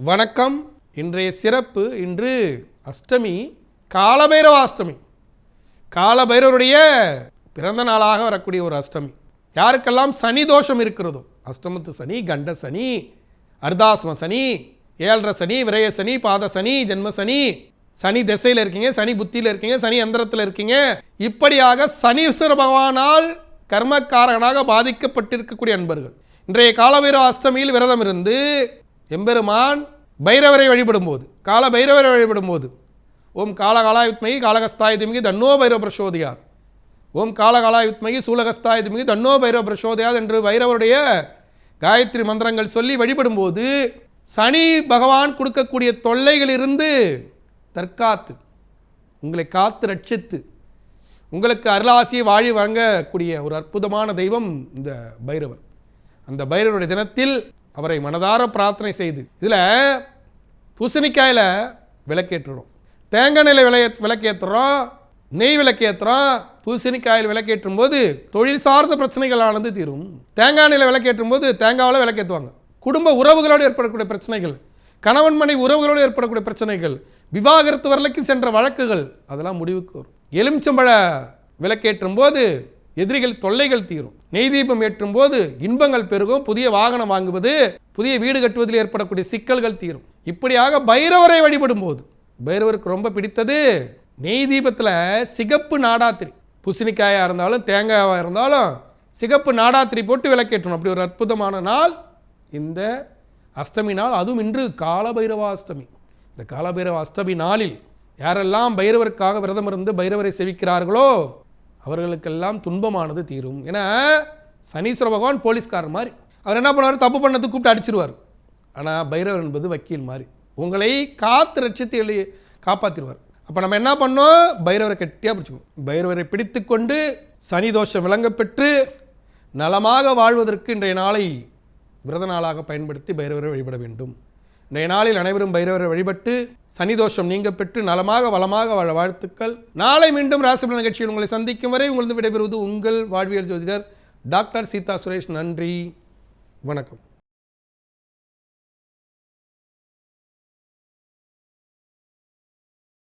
வணக்கம். இன்றைய சிறப்பு, இன்று அஷ்டமி, காலபைரவாஷ்டமி. காலபைரவருடைய பிறந்த நாளாக வரக்கூடிய ஒரு அஷ்டமி. யாருக்கெல்லாம் சனி தோஷம் இருக்கிறதோ, அஷ்டமத்து சனி, கண்ட சனி, அர்தாசம சனி, ஏழரை சனி, விரய சனி, பாத சனி, ஜென்ம சனி, சனி திசையில் இருக்கீங்க, சனி புத்தியில் இருக்கீங்க, சனி அந்தரத்தில் இருக்கீங்க, இப்படியாக சனீஸ்வர பகவானால் கர்மக்காரகனாக பாதிக்கப்பட்டிருக்கக்கூடிய அன்பர்கள் இன்றைய காலபைரவ அஷ்டமியில் விரதம் இருந்து எம்பெருமான் பைரவரை வழிபடும்போது, கால பைரவரை வழிபடும்போது, ஓம் காலகாலாய வித்மகி காலகஸ்தாய திமிகி தன்னோ பைரவ பிரசோதியாத், ஓம் காலகாலாய வித்மகி சூலகஸ்தாய திமிகி தன்னோ பைரவ பிரசோதியாத் என்று பைரவருடைய காயத்ரி மந்திரங்கள் சொல்லி வழிபடும்போது சனி பகவான் கொடுக்கக்கூடிய தொல்லைகளிலிருந்து தற்காத்து, உங்களை காத்து ரட்சித்து, உங்களுக்கு அருளாசியை வாழி வழங்கக்கூடிய ஒரு அற்புதமான தெய்வம் இந்த பைரவர். அந்த பைரவருடைய தினத்தில் அவரை மனதார பிரார்த்தனை செய்து, இதில் பூசணிக்காயில் விளக்கேற்றுறோம், தேங்காய் எண்ணெயில் விளக்கேற்றுறோம், நெய் விளக்கேற்றுறோம். பூசணிக்காயில் விளக்கேற்றும் போது தொழில் சார்ந்த பிரச்சனைகளானது தீரும். தேங்காய் எண்ணெயில் விளக்கேற்றும் போது தேங்காவில் விளக்கேற்றுவாங்க. குடும்ப உறவுகளோடு ஏற்படக்கூடிய பிரச்சனைகள், கணவன் மனைவி உறவுகளோடு ஏற்படக்கூடிய பிரச்சனைகள், விவாகரத்து வரலைக்கு சென்ற வழக்குகள், அதெல்லாம் முடிவுக்கு வரும். எலுமிச்சம்பழ விளக்கேற்றும் போது எதிரிகள் தொல்லைகள் தீரும். நெய் தீபம் ஏற்றும் போது இன்பங்கள் பெருகும். புதிய வாகனம் வாங்குவது, புதிய வீடு கட்டுவதில் ஏற்படக்கூடிய சிக்கல்கள் தீரும். இப்படியாக பைரவரை வழிபடும் போது, பைரவருக்கு ரொம்ப பிடித்தது நெய் தீபத்தில் சிகப்பு நாடாத்திரி, பூசணிக்காயாக இருந்தாலும் தேங்காயாக இருந்தாலும் சிகப்பு நாடாத்திரி போட்டு விளக்கேற்றணும். அப்படி ஒரு அற்புதமான நாள் இந்த அஷ்டமி நாள். அதுவும் இன்று காலபைரவ அஷ்டமி. இந்த காலபைரவ அஷ்டமி நாளில் யாரெல்லாம் பைரவருக்காக விரதம் இருந்து பைரவரை செவிக்கிறார்களோ அவர்களுக்கெல்லாம் துன்பமானது தீரும். ஏன்னா சனீஸ்வர பகவான் போலீஸ்காரர் மாதிரி, அவர் என்ன பண்ணுவார், தப்பு பண்ணது கூப்பிட்டு அடிச்சிருவார். ஆனால் பைரவர் என்பது வக்கீல் மாதிரி, உங்களை காத்து ரட்சித்து காப்பாற்றிடுவார். அப்போ நம்ம என்ன பண்ணோம், பைரவரை கெட்டியாக பிடிச்சிக்கணும். பைரவரை பிடித்து கொண்டு சனி தோஷம் விளங்க பெற்று நலமாக வாழ்வதற்கு இன்றைய நாளை விரத நாளாக பயன்படுத்தி பைரவரை வழிபட வேண்டும். இன்றைய நாளில் அனைவரும் பைரவரை வழிபட்டு சனி தோஷம் நீங்க பெற்று நலமாக வளமாக வாழ வாழ்த்துக்கள். நாளை மீண்டும் ராசிபலன் நிகழ்ச்சியில் உங்களை சந்திக்கும் வரை உங்களது விடைபெறுவது உங்கள் வாழ்வியல் ஜோதிடர் டாக்டர் சீதா சுரேஷ். நன்றி, வணக்கம்.